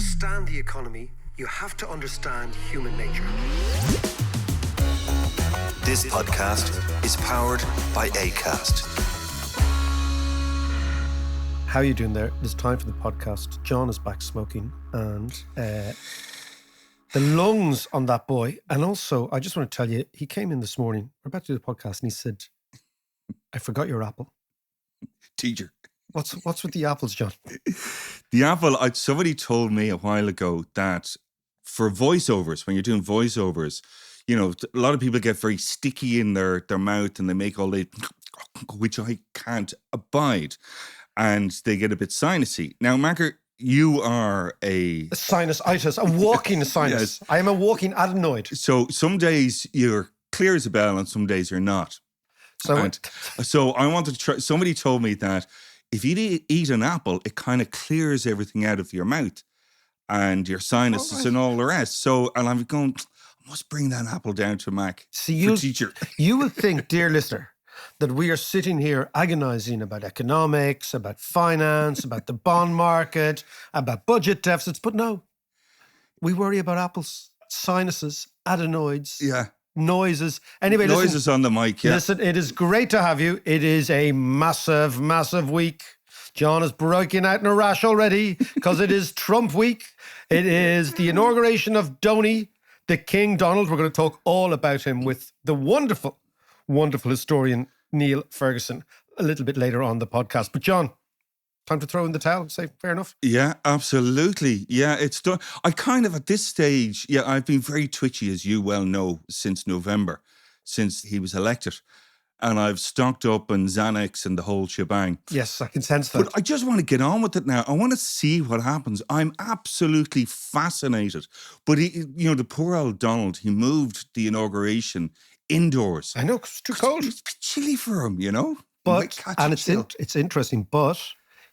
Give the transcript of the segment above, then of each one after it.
understand the economy, you have to understand human nature. This podcast is powered by Acast. How are you doing there? It's time for the podcast. John is back smoking, and the lungs on that boy. And also, I just want to tell you, he came in this morning, we're about to do the podcast, and he said, I forgot your apple. Teacher. What's with the apples, John? The apple, somebody told me a while ago that for voiceovers, when you're doing voiceovers, you know, a lot of people get very sticky in their mouth and they make all the, which I can't abide. And they get a bit sinusy. Now, Macker, you are a sinusitis, a walking sinus. Yes. I am a walking adenoid. So some days you're clear as a bell and some days you're not. So I wanted to try, somebody told me that if you eat an apple, it kind of clears everything out of your mouth and your sinuses and all the rest. So, and I'm going, I must bring that apple down to Mac for teacher. You will think, dear listener, that we are sitting here agonizing about economics, about finance, about the bond market, about budget deficits. But no, we worry about apples, sinuses, adenoids. Yeah. Noises. Anyway, noises listen, on the mic, yeah. Listen, it is great to have you. It is a massive, massive week. John is breaking out in a rash already because it is Trump week. It is the inauguration of Donny, the King Donald. We're going to talk all about him with the wonderful, wonderful historian Niall Ferguson a little bit later on the podcast. But John, time to throw in the towel, say fair enough? Yeah, absolutely. Yeah, it's done. I kind of, at this stage, I've been very twitchy, as you well know, since November, since he was elected. And I've stocked up on Xanax and the whole shebang. Yes, I can sense that. But I just want to get on with it now. I want to see what happens. I'm absolutely fascinated. But, the poor old Donald, he moved the inauguration indoors. I know, because it's too cold. It's chilly for him, you know? But, and it's interesting, but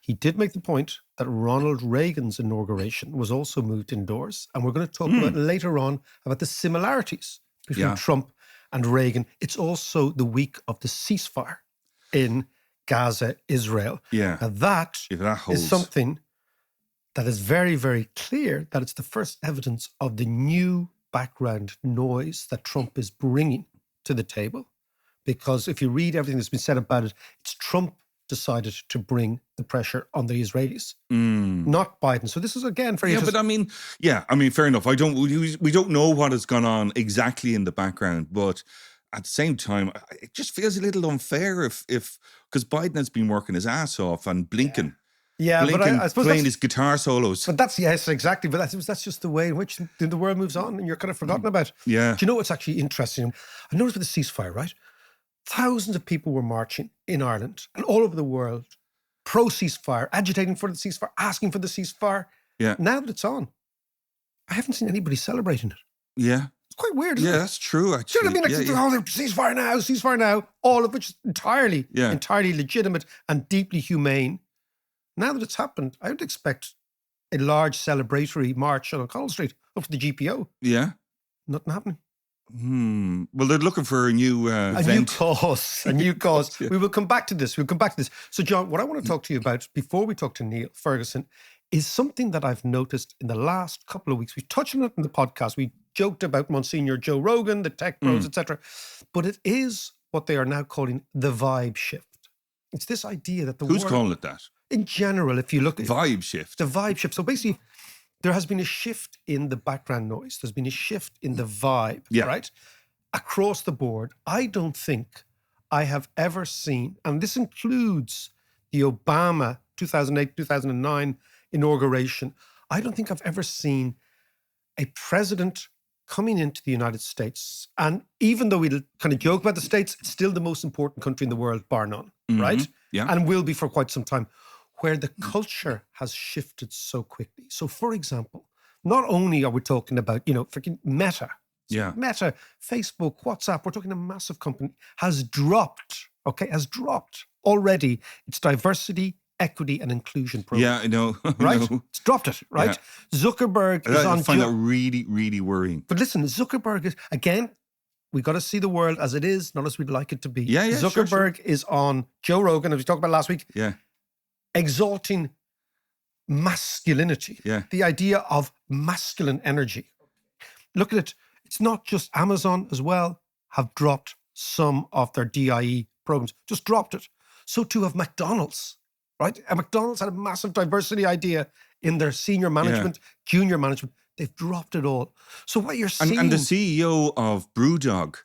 he did make the point that Ronald Reagan's inauguration was also moved indoors. And we're going to talk about later on about the similarities between Trump and Reagan. It's also the week of the ceasefire in Gaza, Israel. Yeah. Now that is something that is very, very clear that it's the first evidence of the new background noise that Trump is bringing to the table. Because if you read everything that's been said about it, it's Trump decided to bring the pressure on the Israelis, not Biden. So this is, again, very interesting. But fair enough. We don't know what has gone on exactly in the background, but at the same time, it just feels a little unfair if because Biden has been working his ass off and Blinken. Yeah, but I suppose playing his guitar solos. But that's exactly. But that's just the way in which the world moves on, and you're kind of forgotten about. Yeah. Do you know what's actually interesting? I noticed with the ceasefire, right? Thousands of people were marching in Ireland and all over the world, pro-ceasefire, agitating for the ceasefire, asking for the ceasefire. Yeah. Now that it's on, I haven't seen anybody celebrating it. Yeah. It's quite weird, isn't it? Yeah, that's true, actually. Do you know what I mean? Like, ceasefire now, all of which is entirely legitimate and deeply humane. Now that it's happened, I would expect a large celebratory march on O'Connell Street up to the GPO. Yeah. Nothing happening. Well, they're looking for a new event. A new cause. Yeah. We will come back to this. So, John, what I want to talk to you about before we talk to Niall Ferguson is something that I've noticed in the last couple of weeks. We touched on it in the podcast. We joked about Monsignor Joe Rogan, the tech bros, etc. But it is what they are now calling the vibe shift. It's this idea that Who's calling it that? In general, if you look at vibe shift. The vibe shift. So basically, there has been a shift in the background noise. There's been a shift in the vibe, right? Across the board. I don't think I have ever seen, and this includes the Obama 2008, 2009 inauguration. I don't think I've ever seen a president coming into the United States. And even though we kind of joke about the States, it's still the most important country in the world, bar none, right? Yeah. And will be for quite some time, where the culture has shifted so quickly. So, for example, not only are we talking about, freaking Meta. Yeah. Meta, Facebook, WhatsApp, we're talking a massive company, has dropped already its diversity, equity, and inclusion program. Yeah, I know. Right? It's dropped it, right? Yeah. Zuckerberg is on... I find that really, really worrying. But listen, Zuckerberg is, again, we got to see the world as it is, not as we'd like it to be. Yeah, Zuckerberg is on Joe Rogan, as we talked about last week. Yeah. Exalting masculinity, the idea of masculine energy. Look at it. It's not just Amazon as well have dropped some of their DIE programs, just dropped it. So too have McDonald's, right? And McDonald's had a massive diversity idea in their senior management, junior management. They've dropped it all. So what you're seeing... And the CEO of Brewdog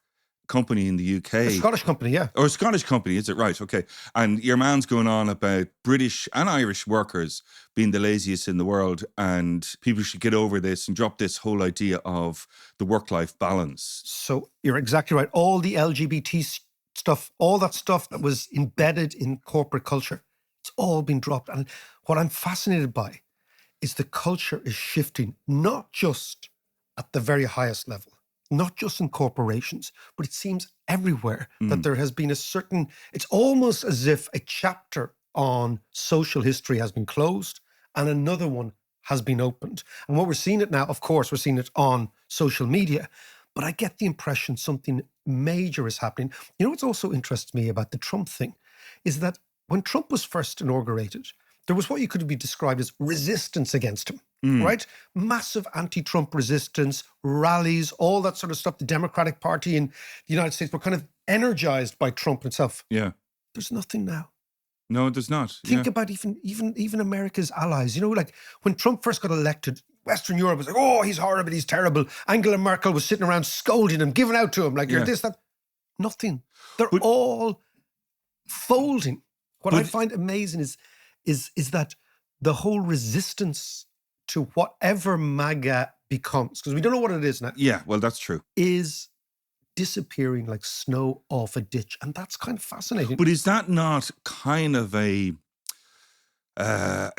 company in the UK... A Scottish company, yeah. Or a Scottish company, is it? Right, okay. And your man's going on about British and Irish workers being the laziest in the world, and people should get over this and drop this whole idea of the work-life balance. So you're exactly right. All the LGBT stuff, all that stuff that was embedded in corporate culture, it's all been dropped. And what I'm fascinated by is the culture is shifting, not just at the very highest level, not just in corporations, but it seems everywhere that there has been a certain, it's almost as if a chapter on social history has been closed and another one has been opened. And what we're seeing it now, of course, we're seeing it on social media, but I get the impression something major is happening. You know what's also interests me about the Trump thing is that when Trump was first inaugurated, there was what you could be described as resistance against him, right? Massive anti-Trump resistance, rallies, all that sort of stuff. The Democratic Party in the United States were kind of energized by Trump himself. Yeah. There's nothing now. No, there's not. Think about even America's allies. You know, like when Trump first got elected, Western Europe was like, oh, he's horrible, he's terrible. Angela Merkel was sitting around scolding him, giving out to him, like, you're this, that. Nothing. They're all folding. What I find amazing is that the whole resistance to whatever MAGA becomes, because we don't know what it is now. Yeah, well, that's true. Is disappearing like snow off a ditch. And that's kind of fascinating. But is that not kind of a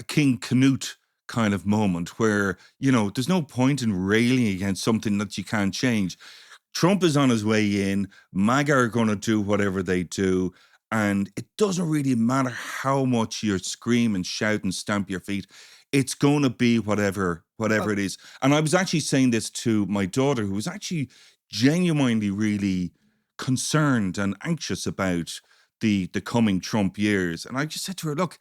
King Canute kind of moment where, you know, there's no point in railing against something that you can't change? Trump is on his way in. MAGA are going to do whatever they do. And it doesn't really matter how much you scream and shout and stamp your feet. It's going to be whatever it is. And I was actually saying this to my daughter, who was actually genuinely really concerned and anxious about the coming Trump years. And I just said to her, look,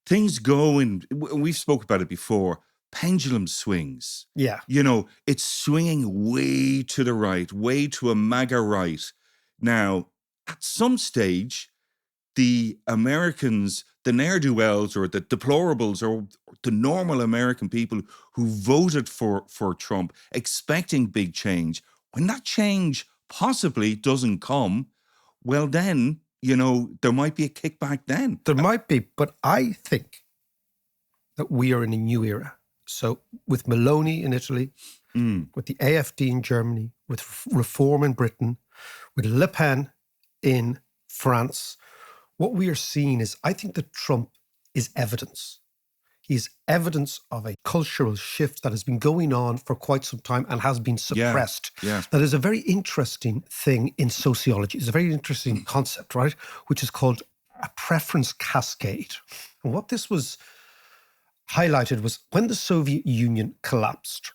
things go in, we've spoke about it before, pendulum swings. Yeah. You know, it's swinging way to the right, way to a MAGA right. Now, at some stage, the Americans, the ne'er-do-wells or the deplorables or the normal American people who voted for Trump, expecting big change, when that change possibly doesn't come, well then, you know, there might be a kickback then. There might be, but I think that we are in a new era. So with Meloni in Italy, with the AfD in Germany, with Reform in Britain, with Le Pen in France, what we are seeing is, I think that Trump is evidence. He is evidence of a cultural shift that has been going on for quite some time and has been suppressed. Yeah. That is a very interesting thing in sociology. It's a very interesting concept, right? Which is called a preference cascade. And what this was highlighted was when the Soviet Union collapsed.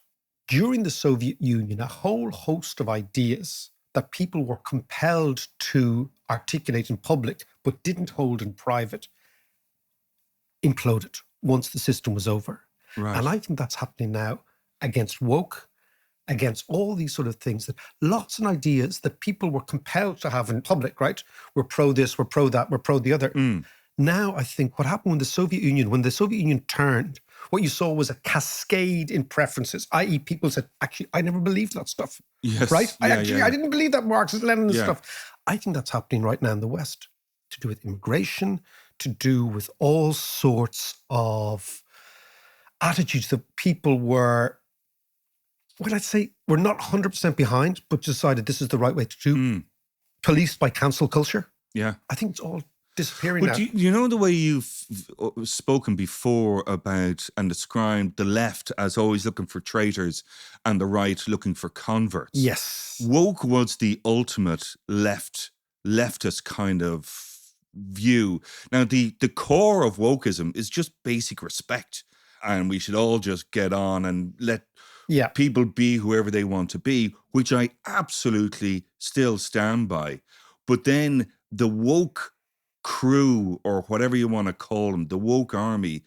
During the Soviet Union, a whole host of ideas that people were compelled to articulate in public but didn't hold in private imploded once the system was over. Right. And I think that's happening now against woke, against all these sort of things, that lots of ideas that people were compelled to have in public, right? We're pro this, we're pro that, we're pro the other. Now, I think what happened when the Soviet Union turned, what you saw was a cascade in preferences, i.e. people said, actually, I never believed that stuff. Yes. Right? Yeah, I didn't believe that Marxist, Leninist stuff. I think that's happening right now in the West, to do with immigration, to do with all sorts of attitudes that people were, well, I'd say we're not 100% behind, but decided this is the right way to do, policed by cancel culture. Yeah. I think it's all disappearing now. You know the way you've spoken before about and described the left as always looking for traitors and the right looking for converts? Yes. Woke was the ultimate leftist kind of view. Now, the core of wokeism is just basic respect, and we should all just get on and let people be whoever they want to be, which I absolutely still stand by. But then the woke crew, or whatever you want to call them, the woke army,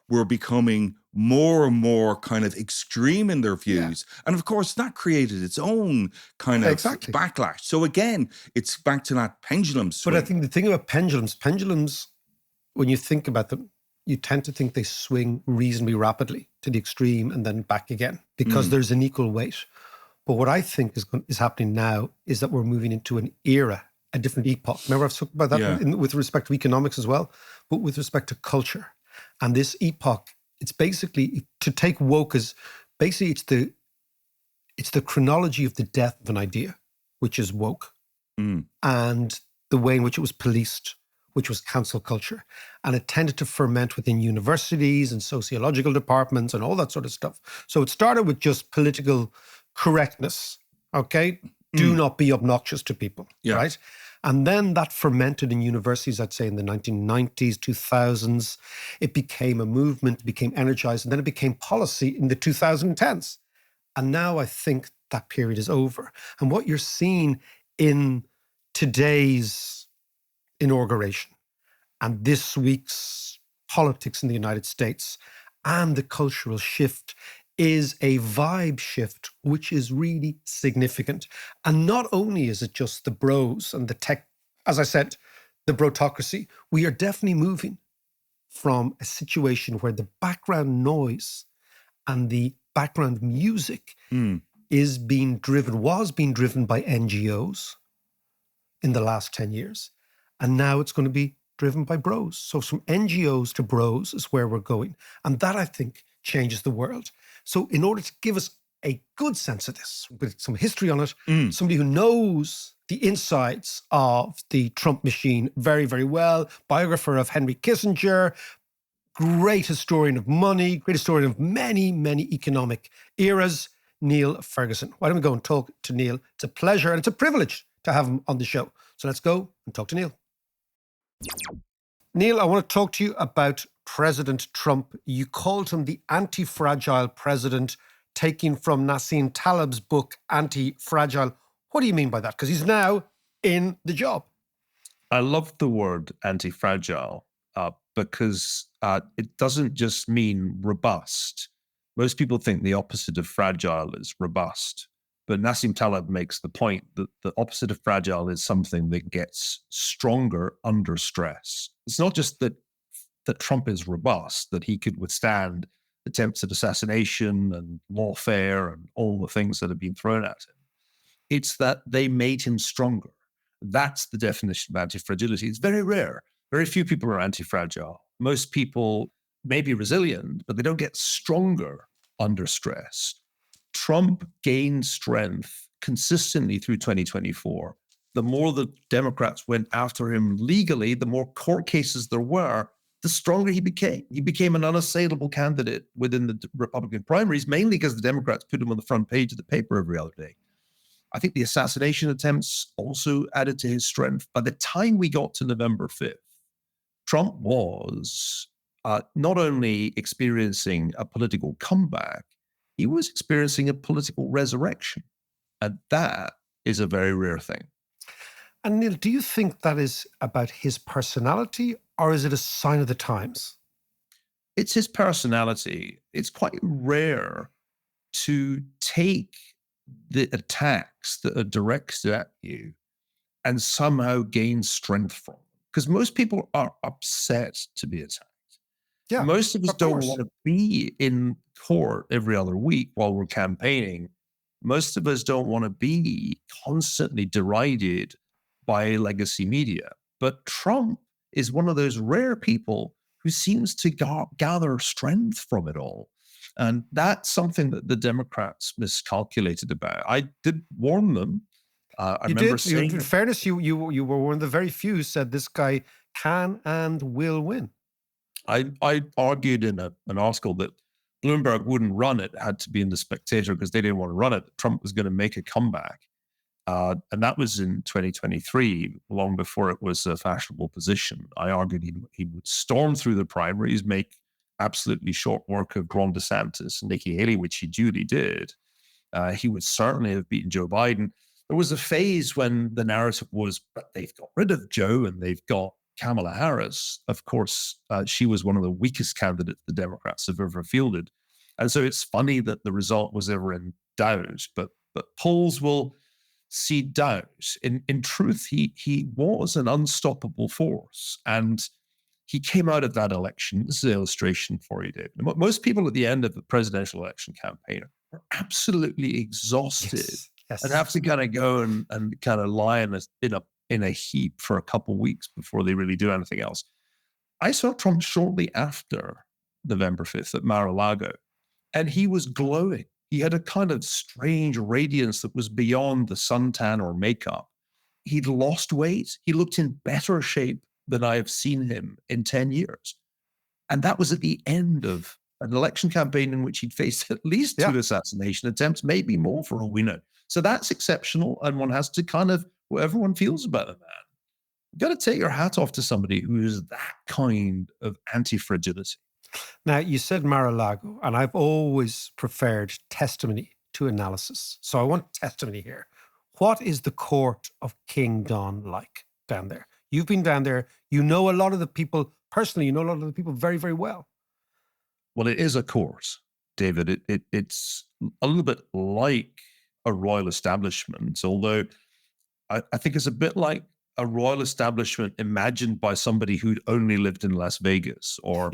were becoming more and more kind of extreme in their views. Yeah. And of course, that created its own kind of backlash. So again, it's back to that pendulum swing. But I think the thing about pendulums, when you think about them, you tend to think they swing reasonably rapidly to the extreme and then back again because there's an equal weight. But what I think is happening now is that we're moving into an era, a different epoch. Remember, I've talked about that with respect to economics as well, but with respect to culture. And this epoch, it's basically, to take woke as, basically it's the chronology of the death of an idea, which is woke, and the way in which it was policed, which was cancel culture. And it tended to ferment within universities and sociological departments and all that sort of stuff. So it started with just political correctness, okay? Do not be obnoxious to people, right? And then that fermented in universities, I'd say in the 1990s, 2000s. It became a movement, became energized, and then it became policy in the 2010s. And now I think that period is over. And what you're seeing in today's inauguration and this week's politics in the United States and the cultural shift is a vibe shift, which is really significant. And not only is it just the bros and the tech, as I said, the brotocracy, we are definitely moving from a situation where the background noise and the background music was being driven by NGOs in the last 10 years. And now it's going to be driven by bros. So from NGOs to bros is where we're going. And that, I think, changes the world. So in order to give us a good sense of this, with some history on it, somebody who knows the insides of the Trump machine very, very well, biographer of Henry Kissinger, great historian of money, great historian of many, many economic eras, Niall Ferguson. Why don't we go and talk to Niall? It's a pleasure and it's a privilege to have him on the show. So let's go and talk to Niall. Niall, I want to talk to you about President Trump. You called him the anti-fragile president, taking from Nassim Taleb's book, Antifragile. What do you mean by that? Because he's now in the job. I love the word anti-fragile because it doesn't just mean robust. Most people think the opposite of fragile is robust. But Nassim Taleb makes the point that the opposite of fragile is something that gets stronger under stress. It's not just that Trump is robust, that he could withstand attempts at assassination and lawfare and all the things that have been thrown at him. It's that they made him stronger. That's the definition of anti-fragility. It's very rare. Very few people are anti-fragile. Most people may be resilient, but they don't get stronger under stress. Trump gained strength consistently through 2024. The more the Democrats went after him legally, the more court cases there were, the stronger he became. He became an unassailable candidate within the Republican primaries, mainly because the Democrats put him on the front page of the paper every other day. I think the assassination attempts also added to his strength. By the time we got to November 5th, Trump was not only experiencing a political comeback, he was experiencing a political resurrection. And that is a very rare thing. And Niall, do you think that is about his personality or is it a sign of the times? It's his personality. It's quite rare to take the attacks that are directed at you and somehow gain strength from them. Because most people are upset to be attacked. Yeah, most of us don't want to be in court every other week while we're campaigning. Most of us don't want to be constantly derided by legacy media. But Trump is one of those rare people who seems to gather strength from it all. And that's something that the Democrats miscalculated about. I did warn them. I remember saying, in fairness, you were one of the very few who said this guy can and will win. I argued in an article that Bloomberg wouldn't run it, had to be in The Spectator because they didn't want to run it. Trump was going to make a comeback. And that was in 2023, long before it was a fashionable position. I argued he would storm through the primaries, make absolutely short work of Ron DeSantis and Nikki Haley, which he duly did. He would certainly have beaten Joe Biden. There was a phase when the narrative was, but they've got rid of Joe and they've got Kamala Harris, of course, she was one of the weakest candidates the Democrats have ever fielded. And so it's funny that the result was ever in doubt, but polls will see doubt. In truth, he was an unstoppable force. And he came out of that election. This is an illustration for you, David. Most people at the end of the presidential election campaign are absolutely exhausted and have to kind of go and kind of lie in a heap for a couple of weeks before they really do anything else. I saw Trump shortly after November 5th at Mar-a-Lago, and he was glowing. He had a kind of strange radiance that was beyond the suntan or makeup. He'd lost weight. He looked in better shape than I have seen him in 10 years. And that was at the end of an election campaign in which he'd faced at least 2 assassination attempts, maybe more for all we know. So that's exceptional. And one has to kind of, whatever one feels about the man, you've got to take your hat off to somebody who is that kind of anti-fragility. Now, you said Mar-a-Lago, and I've always preferred testimony to analysis. So I want testimony here. What is the court of King Don like down there? You've been down there. You know a lot of the people, personally, you know a lot of the people very, very well. Well, it is a court, David. It's a little bit like a royal establishment, although I think it's a bit like a royal establishment imagined by somebody who'd only lived in Las Vegas or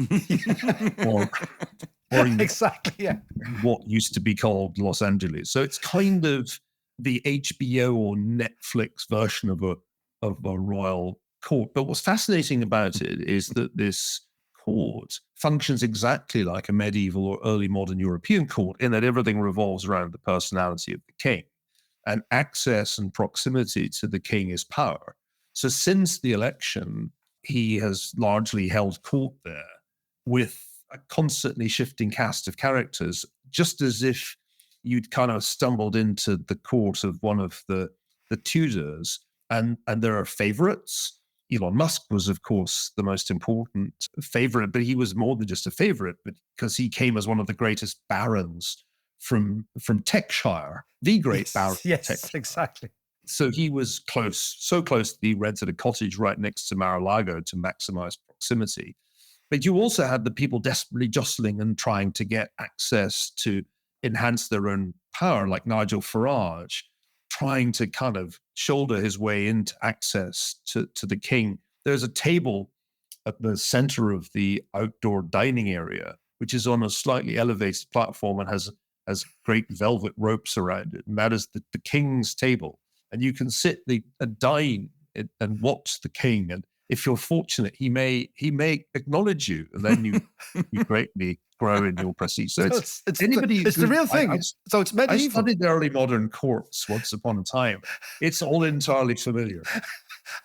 exactly, yeah, what used to be called Los Angeles. So it's kind of the HBO or Netflix version of a royal court. But what's fascinating about it is that this court functions exactly like a medieval or early modern European court in that everything revolves around the personality of the king, and access and proximity to the king is power. So since the election, he has largely held court there with a constantly shifting cast of characters, just as if you'd kind of stumbled into the court of one of the Tudors. And there are favorites. Elon Musk was, of course, the most important favorite, but he was more than just a favorite, but because he came as one of the greatest barons from Techshire, the great baron. Yes, exactly. So he was close, so close that he rented a cottage right next to Mar-a-Lago to maximize proximity. But you also had the people desperately jostling and trying to get access to enhance their own power, like Nigel Farage, trying to kind of shoulder his way into access to the king. There's a table at the center of the outdoor dining area, which is on a slightly elevated platform and has great velvet ropes around it. And that is the king's table. And you can sit and dine and watch the king. And if you're fortunate, he may acknowledge you, and then you greatly grow in your prestige. So it's the real thing. So it's medieval. I studied early modern courts once upon a time. It's all entirely familiar.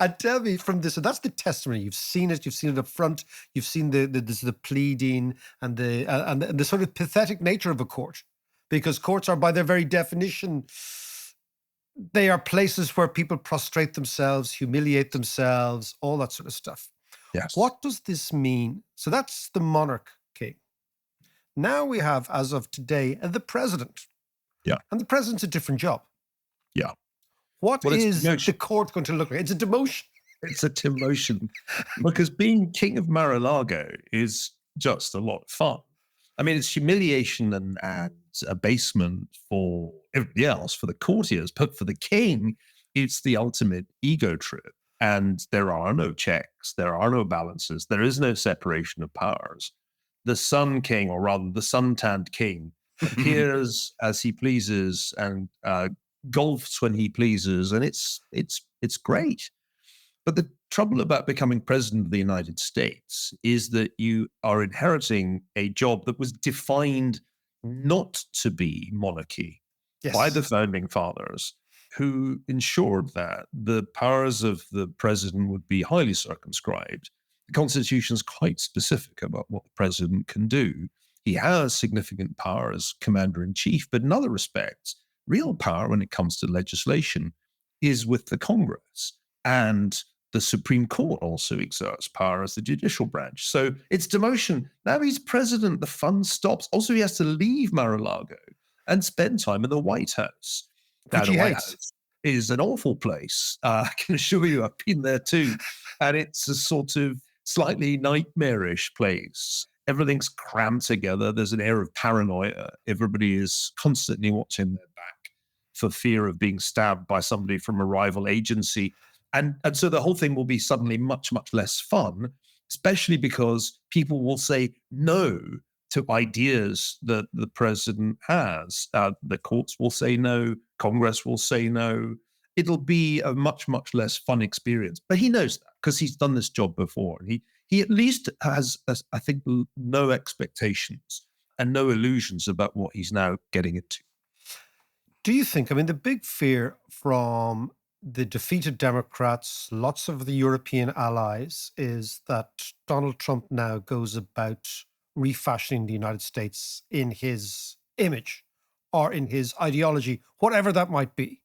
And tell me from this, so that's the testimony. You've seen it up front. You've seen the pleading and the sort of pathetic nature of a court, because courts are, by their very definition, they are places where people prostrate themselves, humiliate themselves, all that sort of stuff. Yes. What does this mean? So that's the monarch king. Now we have, as of today, the president. Yeah. And the president's a different job. Yeah. What is the court going to look like? It's a demotion. It's a demotion. Because being king of Mar-a-Lago is just a lot of fun. I mean, it's humiliation and abasement for everybody else, for the courtiers, but for the king, it's the ultimate ego trip. And there are no checks, there are no balances, there is no separation of powers. The Sun King, or rather the suntanned king, appears as he pleases and golfs when he pleases, and it's great. But the trouble about becoming president of the United States is that you are inheriting a job that was defined not to be monarchy by the founding fathers, who ensured that the powers of the president would be highly circumscribed. The Constitution is quite specific about what the president can do. He has significant power as commander-in-chief, but in other respects, real power when it comes to legislation is with the Congress. And the Supreme Court also exerts power as the judicial branch. So it's demotion. Now he's president, the fun stops. Also, he has to leave Mar-a-Lago and spend time in the White House. Which he hates. is an awful place. I can assure you, I've been there too. And it's a sort of slightly nightmarish place. Everything's crammed together. There's an air of paranoia. Everybody is constantly watching their back for fear of being stabbed by somebody from a rival agency. And so the whole thing will be suddenly much, much less fun, especially because people will say no to ideas that the president has. The courts will say no. Congress will say no. It'll be a much, much less fun experience. But he knows that because he's done this job before. And he at least has, I think, no expectations and no illusions about what he's now getting into. Do you think, I mean, the big fear from the defeated Democrats, lots of the European allies, is that Donald Trump now goes about refashioning the United States in his image or in his ideology, whatever that might be.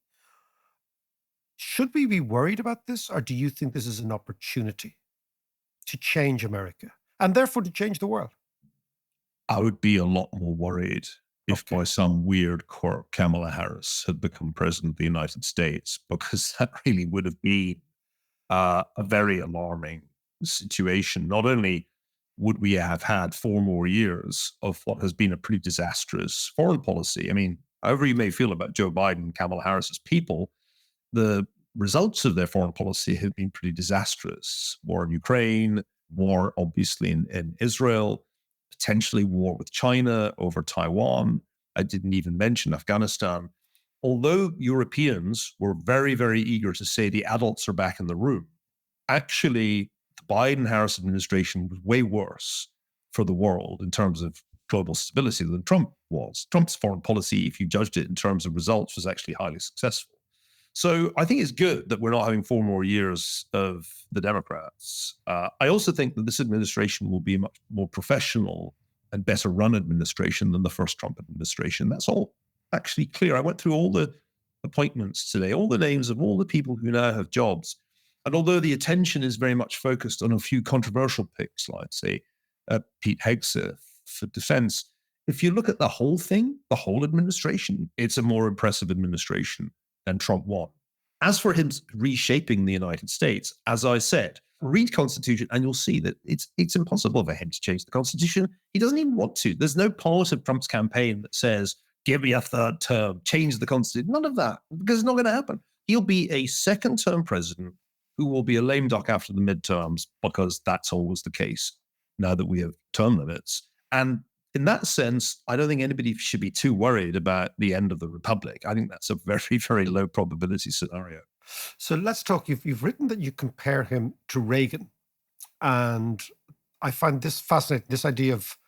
Should we be worried about this, or do you think this is an opportunity to change America and therefore to change the world? I would be a lot more worried if by some weird quirk Kamala Harris had become president of the United States, because that really would have been a very alarming situation. Not only would we have had 4 more years of what has been a pretty disastrous foreign policy. I mean, however you may feel about Joe Biden and Kamala Harris's people, the results of their foreign policy have been pretty disastrous. War in Ukraine, war obviously in Israel, potentially war with China over Taiwan. I didn't even mention Afghanistan. Although Europeans were very, very eager to say the adults are back in the room, actually the Biden-Harris administration was way worse for the world in terms of global stability than Trump was. Trump's foreign policy, if you judged it in terms of results, was actually highly successful. So I think it's good that we're not having 4 more years of the Democrats. I also think that this administration will be a much more professional and better run administration than the first Trump administration. That's all actually clear. I went through all the appointments today, all the names of all the people who now have jobs. And although the attention is very much focused on a few controversial picks, like, say, Pete Hegseth for defense, if you look at the whole thing, the whole administration, it's a more impressive administration than Trump won. As for him reshaping the United States, as I said, read Constitution and you'll see that it's impossible for him to change the Constitution. He doesn't even want to. There's no part of Trump's campaign that says, give me a 3rd term, change the Constitution. None of that, because it's not going to happen. He'll be a 2nd-term president who will be a lame duck after the midterms, because that's always the case now that we have term limits. And in that sense, I don't think anybody should be too worried about the end of the republic. I think that's a very, very low probability scenario. So let's talk. You've written that you compare him to Reagan. And I find this fascinating, this idea of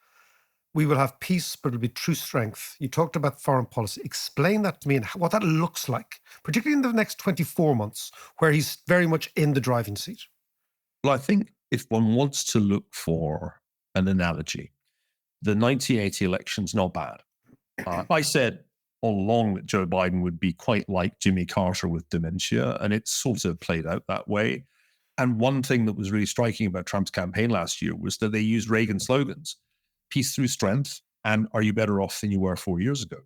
we will have peace, but it'll be true strength. You talked about foreign policy. Explain that to me and what that looks like, particularly in the next 24 months, where he's very much in the driving seat. Well, I think if one wants to look for an analogy, the 1980 election's not bad. I said all along that Joe Biden would be quite like Jimmy Carter with dementia, and it sort of played out that way. And one thing that was really striking about Trump's campaign last year was that they used Reagan slogans: peace through strength, and are you better off than you were 4 years ago?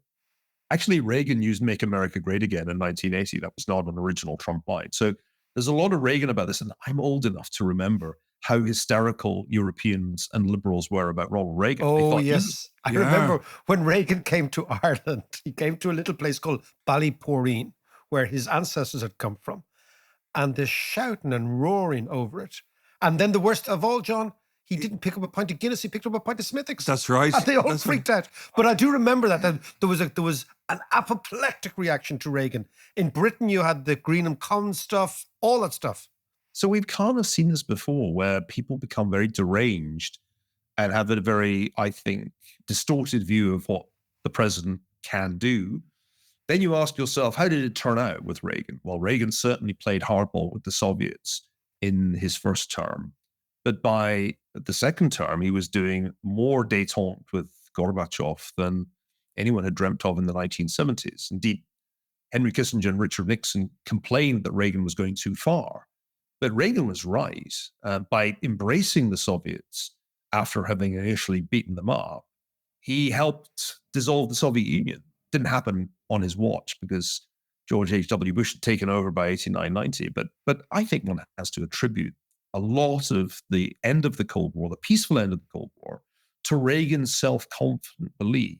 Actually, Reagan used Make America Great Again in 1980. That was not an original Trump line. So there's a lot of Reagan about this, and I'm old enough to remember how hysterical Europeans and liberals were about Ronald Reagan. Oh, yes. I remember when Reagan came to Ireland, he came to a little place called Ballyporeen, where his ancestors had come from. And the shouting and roaring over it. And then the worst of all, John, he didn't pick up a pint of Guinness, he picked up a pint of Smithwick's. That's right. And they all freaked out. But I do remember that there was an apoplectic reaction to Reagan. In Britain, you had the Greenham Commons stuff, all that stuff. So we've kind of seen this before, where people become very deranged and have a very, I think, distorted view of what the president can do. Then you ask yourself, how did it turn out with Reagan? Well, Reagan certainly played hardball with the Soviets in his first term. But by the second term, he was doing more détente with Gorbachev than anyone had dreamt of in the 1970s. Indeed, Henry Kissinger and Richard Nixon complained that Reagan was going too far. But Reagan was right. By embracing the Soviets after having initially beaten them up, he helped dissolve the Soviet Union. Didn't happen on his watch because George H.W. Bush had taken over by 89, 90. But I think one has to attribute a lot of the end of the Cold War, the peaceful end of the Cold War, to Reagan's self-confident belief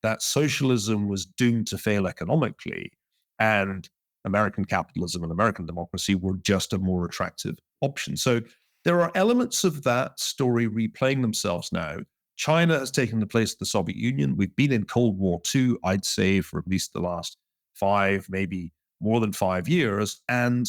that socialism was doomed to fail economically and American capitalism and American democracy were just a more attractive option. So there are elements of that story replaying themselves now. China has taken the place of the Soviet Union. We've been in Cold War II, I'd say, for at least the last 5, maybe more than 5 years. And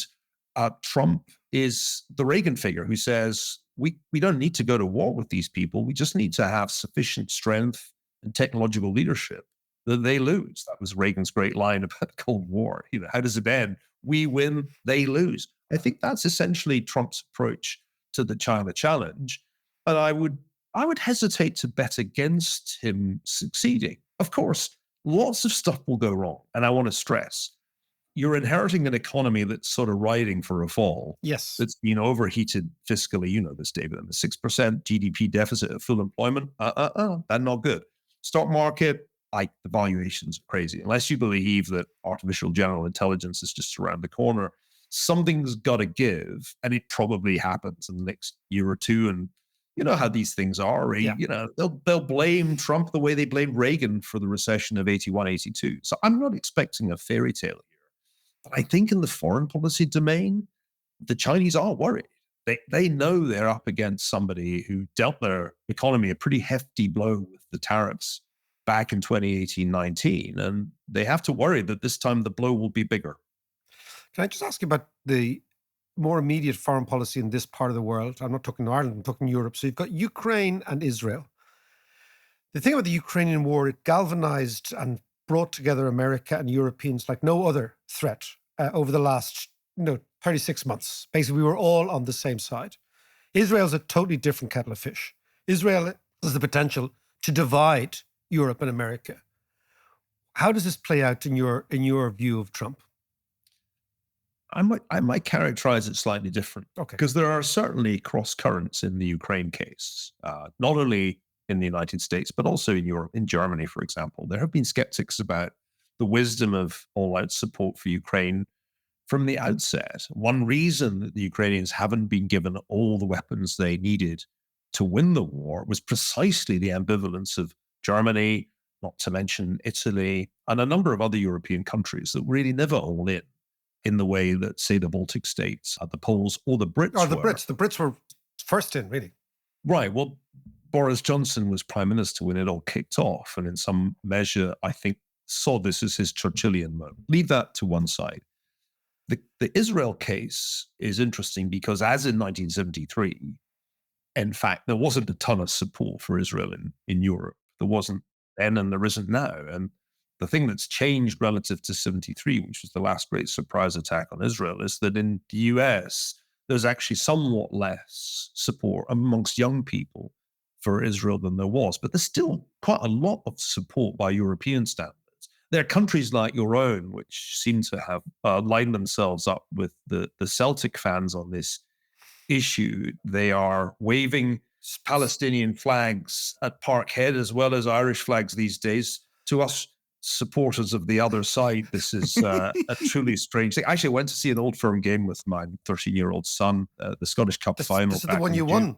Trump is the Reagan figure who says, we don't need to go to war with these people. We just need to have sufficient strength and technological leadership that they lose. That was Reagan's great line about the Cold War. How does it end? We win, they lose. I think that's essentially Trump's approach to the China challenge. And I would hesitate to bet against him succeeding. Of course, lots of stuff will go wrong. And I want to stress, you're inheriting an economy that's sort of riding for a fall. Yes. That's been overheated fiscally. You know this, David. And the 6% GDP deficit at full employment, that's not good. Stock market, the valuations are crazy. Unless you believe that artificial general intelligence is just around the corner, something's got to give. And it probably happens in the next year or two. And you know how these things are. Yeah. They'll blame Trump the way they blamed Reagan for the recession of 81, 82. So I'm not expecting a fairy tale here. But I think in the foreign policy domain, the Chinese are worried. They know they're up against somebody who dealt their economy a pretty hefty blow with the tariffs back in 2018-19. And they have to worry that this time the blow will be bigger. Can I just ask you about the more immediate foreign policy in this part of the world? I'm not talking Ireland, I'm talking Europe. So you've got Ukraine and Israel. The thing about the Ukrainian war, it galvanized and brought together America and Europeans like no other threat over the last 36 months. Basically, we were all on the same side. Israel's a totally different kettle of fish. Israel has the potential to divide Europe and America. How does this play out in your view of Trump? I might characterize it slightly different. Okay. Because there are certainly cross currents in the Ukraine case, not only in the United States, but also in Europe, in Germany, for example. There have been skeptics about the wisdom of all-out support for Ukraine from the outset. One reason that the Ukrainians haven't been given all the weapons they needed to win the war was precisely the ambivalence of Germany, not to mention Italy, and a number of other European countries that were really never all in the way that, say, the Baltic states, the Poles, or the Brits were. The Brits were first in, really. Right. Well, Boris Johnson was prime minister when it all kicked off, and in some measure, I think, saw this as his Churchillian moment. Leave that to one side. The Israel case is interesting because, as in 1973, in fact, there wasn't a ton of support for Israel in Europe. There wasn't then, and there isn't now. And the thing that's changed relative to 73, which was the last great surprise attack on Israel, is that in the US, there's actually somewhat less support amongst young people for Israel than there was. But there's still quite a lot of support by European standards. There are countries like your own, which seem to have lined themselves up with the Celtic fans on this issue. They are waving Palestinian flags at Parkhead as well as Irish flags these days. To us supporters of the other side, this is a truly strange thing. Actually, I went to see an Old Firm game with my 13-year-old son, the Scottish Cup final. This is the one you won.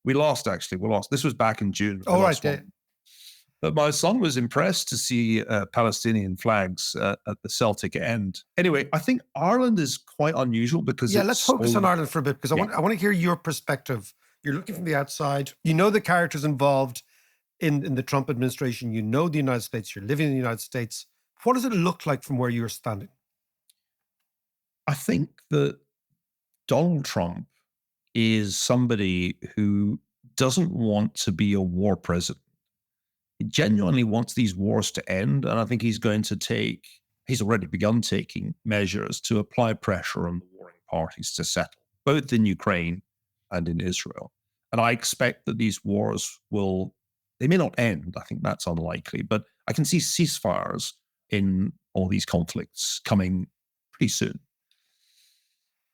We lost, actually. We lost. This was back in June. Oh, right. Yeah. But my son was impressed to see Palestinian flags at the Celtic end. Anyway, I think Ireland is quite unusual because let's focus on Ireland for a bit because I want to hear your perspective. You're looking from the outside. You know the characters involved in the Trump administration. You know the United States. You're living in the United States. What does it look like from where you're standing? I think that Donald Trump is somebody who doesn't want to be a war president. He genuinely wants these wars to end, and I think he's already begun taking measures to apply pressure on the warring parties to settle, both in Ukraine and in Israel. And I expect that these wars they may not end, I think that's unlikely, but I can see ceasefires in all these conflicts coming pretty soon.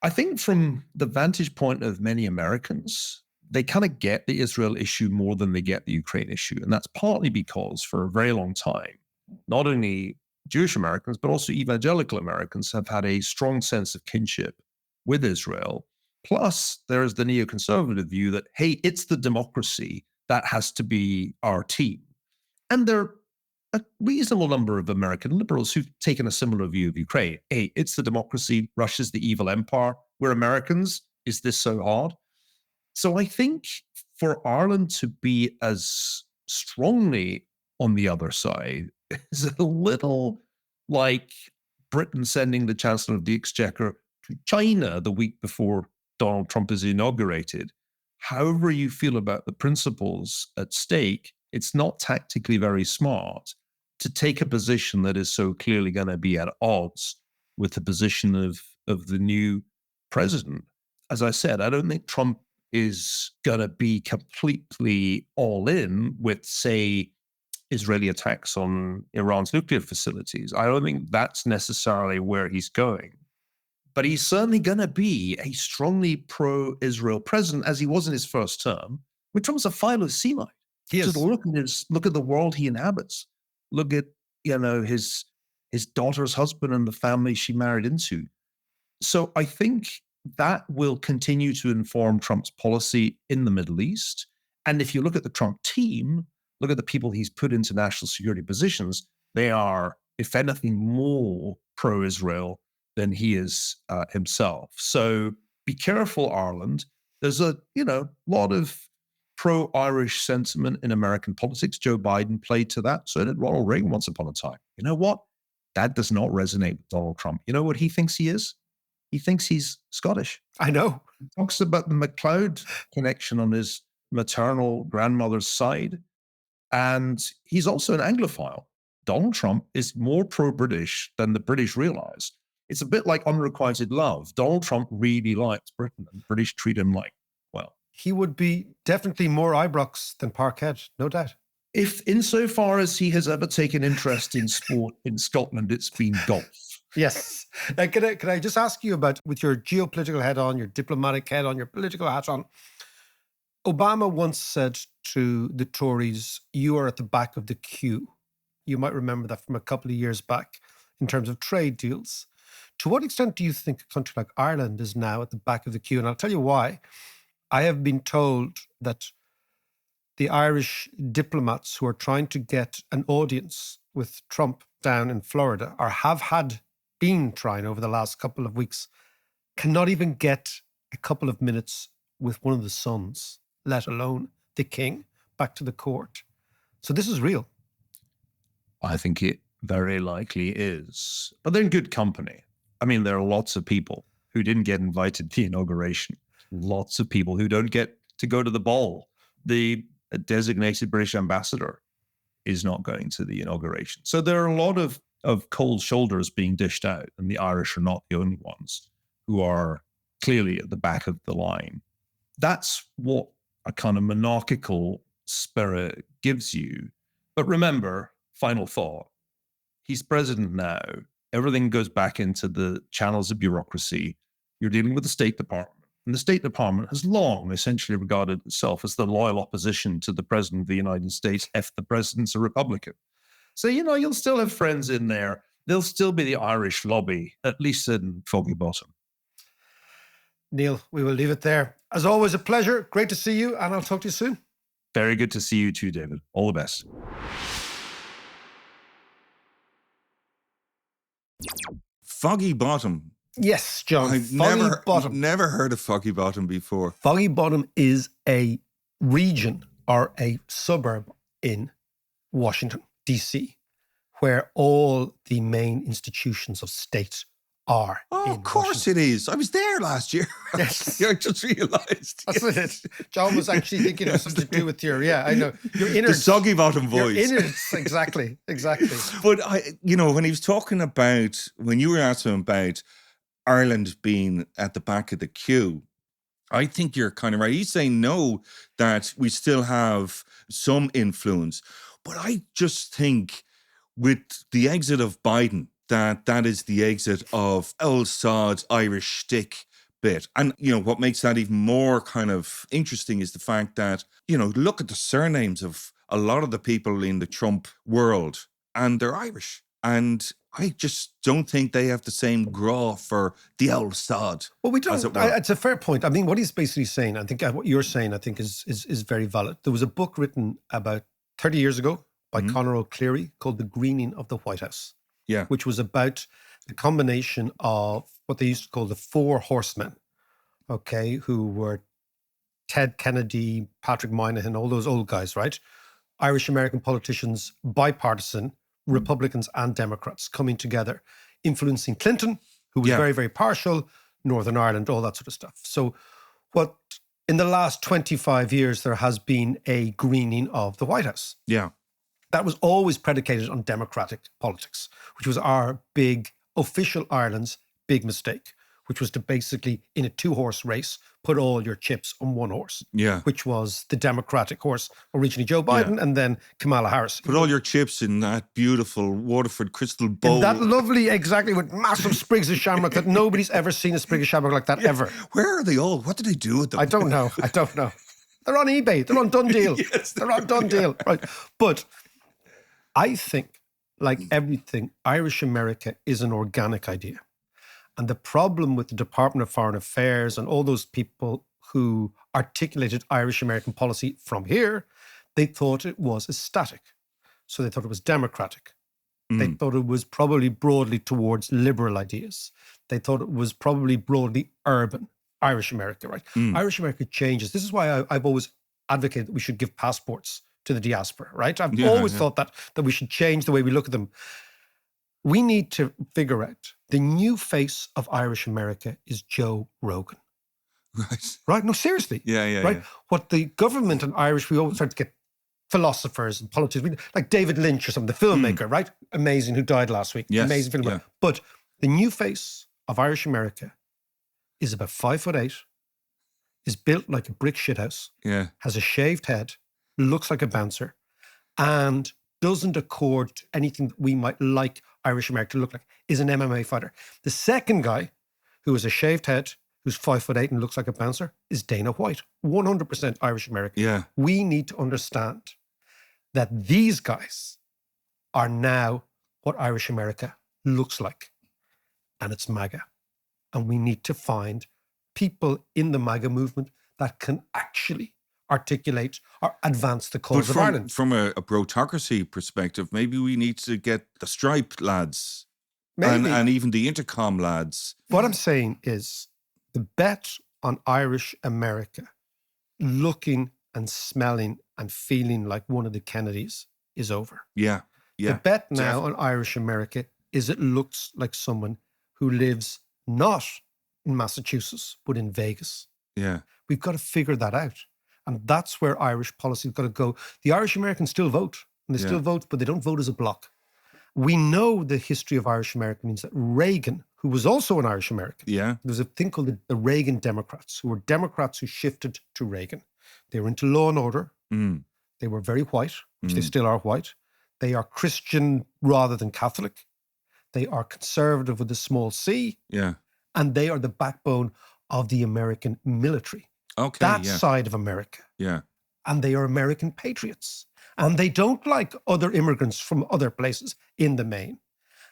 I think from the vantage point of many Americans, they kind of get the Israel issue more than they get the Ukraine issue. And that's partly because for a very long time, not only Jewish Americans, but also evangelical Americans have had a strong sense of kinship with Israel. Plus, there is the neoconservative view that, hey, it's the democracy that has to be our team. And there are a reasonable number of American liberals who've taken a similar view of Ukraine. Hey, it's the democracy. Russia's the evil empire. We're Americans. Is this so hard? So I think for Ireland to be as strongly on the other side is a little like Britain sending the Chancellor of the Exchequer to China the week before Donald Trump is inaugurated. However you feel about the principles at stake, it's not tactically very smart to take a position that is so clearly going to be at odds with the position of the new president. As I said, I don't think Trump is going to be completely all in with, say, Israeli attacks on Iran's nuclear facilities. I don't think that's necessarily where he's going. But he's certainly going to be a strongly pro-Israel president, as he was in his first term. When Trump's a philo-Semite. Just look at the world he inhabits. Look at, his daughter's husband and the family she married into. So I think that will continue to inform Trump's policy in the Middle East. And if you look at the Trump team, look at the people he's put into national security positions, they are, if anything, more pro-Israel than he is himself. So be careful, Ireland. There's a lot of pro-Irish sentiment in American politics. Joe Biden played to that. So did Ronald Reagan once upon a time. You know what? That does not resonate with Donald Trump. You know what he thinks he is? He thinks he's Scottish. I know. He talks about the MacLeod connection on his maternal grandmother's side. And he's also an Anglophile. Donald Trump is more pro-British than the British realize. It's a bit like unrequited love. Donald Trump really likes Britain, and the British treat him like, well. He would be definitely more Ibrox than Parkhead, no doubt. If insofar as he has ever taken interest in sport in Scotland, it's been golf. Yes. Now, can I just ask you about, with your geopolitical hat on, your diplomatic hat on, your political hat on, Obama once said to the Tories, you are at the back of the queue. You might remember that from a couple of years back in terms of trade deals. To what extent do you think a country like Ireland is now at the back of the queue? And I'll tell you why. I have been told that the Irish diplomats who are trying to get an audience with Trump down in Florida, or have been trying over the last couple of weeks, cannot even get a couple of minutes with one of the sons, let alone the king, back to the court. So this is real. I think it very likely is. But they're in good company. I mean, there are lots of people who didn't get invited to the inauguration. Lots of people who don't get to go to the ball. The designated British ambassador is not going to the inauguration. So there are a lot of cold shoulders being dished out, and the Irish are not the only ones who are clearly at the back of the line. That's what a kind of monarchical spirit gives you. But remember, final thought, he's president now. Everything goes back into the channels of bureaucracy. You're dealing with the State Department. And the State Department has long essentially regarded itself as the loyal opposition to the President of the United States if the President's a Republican. So, you'll still have friends in there. There'll still be the Irish lobby, at least in Foggy Bottom. Niall, we will leave it there. As always, a pleasure. Great to see you, and I'll talk to you soon. Very good to see you too, David. All the best. Foggy Bottom. Yes, John. I've never heard of Foggy Bottom before. Foggy Bottom is a region or a suburb in Washington, D.C., where all the main institutions of state are. Oh, of course it is. I was there last year. Yes. I just realised. That's it. John was actually thinking of something to do with I know. Your innards. The Soggy Bottom voice. Your innards, exactly. But, when he was talking about, when you were asking him about Ireland being at the back of the queue, I think you're kind of right. He's saying no, that we still have some influence. But I just think with the exit of Biden, that is the exit of old sod Irish shtick bit. And, what makes that even more kind of interesting is the fact that, look at the surnames of a lot of the people in the Trump world, and they're Irish. And I just don't think they have the same graw for the old sod. Well, we don't. As it were. It's a fair point. I mean, what he's basically saying, I think what you're saying, I think is very valid. There was a book written about 30 years ago by Conor O'Clery called The Greening of the White House. Yeah. Which was about the combination of what they used to call the four horsemen, okay, who were Ted Kennedy, Patrick Moynihan, all those old guys, right? Irish-American politicians, bipartisan, Republicans and Democrats coming together, influencing Clinton, who was very, very partial, Northern Ireland, all that sort of stuff. So what in the last 25 years, there has been a greening of the White House. Yeah. That was always predicated on democratic politics, which was our big, official Ireland's big mistake, which was to basically, in a two-horse race, put all your chips on one horse, which was the Democratic horse, originally Joe Biden, and then Kamala Harris. Put all your chips in that beautiful Waterford crystal bowl. In that lovely, exactly, with massive sprigs of shamrock that nobody's ever seen a sprig of shamrock like that, ever. Where are they all? What do they do with them? I don't know. They're on eBay. They're on Done Deal. They're on Done Deal. Right. But I think, like everything, Irish America is an organic idea. And the problem with the Department of Foreign Affairs and all those people who articulated Irish American policy from here, they thought it was static. So they thought it was democratic. They thought it was probably broadly towards liberal ideas. They thought it was probably broadly urban, Irish America, right? Irish America changes. This is why I've always advocated that we should give passports to the diaspora, right? I've always thought that we should change the way we look at them. We need to figure out the new face of Irish America is Joe Rogan. Right? No, seriously. Right? Yeah. What the government and Irish, we always start to get philosophers and politicians, like David Lynch or something, the filmmaker, right? Amazing, who died last week. Yes, Amazing filmmaker. yeah. But the new face of Irish America is about 5'8", is built like a brick shithouse, has a shaved head, looks like a bouncer, and doesn't accord to anything that we might like Irish America to look like, is an MMA fighter. The second guy, who has a shaved head, who's 5'8" and looks like a bouncer, is Dana White. 100% Irish American. Yeah. We need to understand that these guys are now what Irish America looks like. And it's MAGA. And we need to find people in the MAGA movement that can actually articulate or advance the cause of Ireland. From a brotocracy perspective, maybe we need to get the Stripe lads and even the Intercom lads. What I'm saying is the bet on Irish America looking and smelling and feeling like one of the Kennedys is over. Yeah. The bet now on Irish America is it looks like someone who lives not in Massachusetts, but in Vegas. Yeah. We've got to figure that out. And that's where Irish policy has got to go. The Irish Americans still vote, and they still vote, but they don't vote as a bloc. We know the history of Irish America means that Reagan, who was also an Irish American, there was a thing called the Reagan Democrats, who were Democrats who shifted to Reagan. They were into law and order. They were very white, which they still are white. They are Christian rather than Catholic. They are conservative with a small c. Yeah. And they are the backbone of the American military. Okay. That side of America. Yeah. And they are American patriots. And they don't like other immigrants from other places in the main.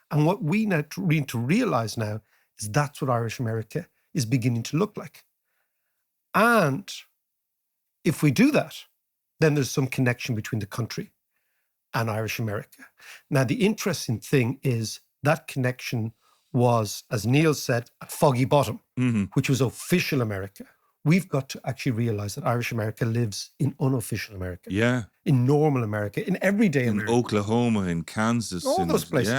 And what we need to realize now is that's what Irish America is beginning to look like. And if we do that, then there's some connection between the country and Irish America. Now, the interesting thing is that connection was, as Niall said, at Foggy Bottom, which was official America. We've got to actually realize that Irish America lives in unofficial America. Yeah. In normal America, in everyday America. In Oklahoma, in Kansas. All those places,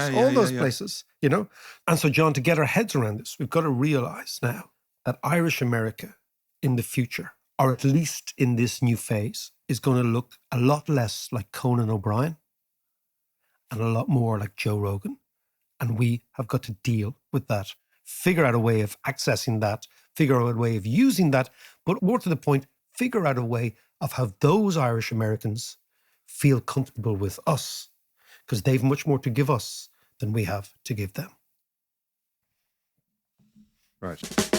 places, you know. And so, John, to get our heads around this, we've got to realize now that Irish America in the future, or at least in this new phase, is going to look a lot less like Conan O'Brien and a lot more like Joe Rogan. And we have got to deal with that, figure out a way of accessing that, figure out a way of using that, but more to the point, figure out a way of how those Irish Americans feel comfortable with us, because they've much more to give us than we have to give them. Right.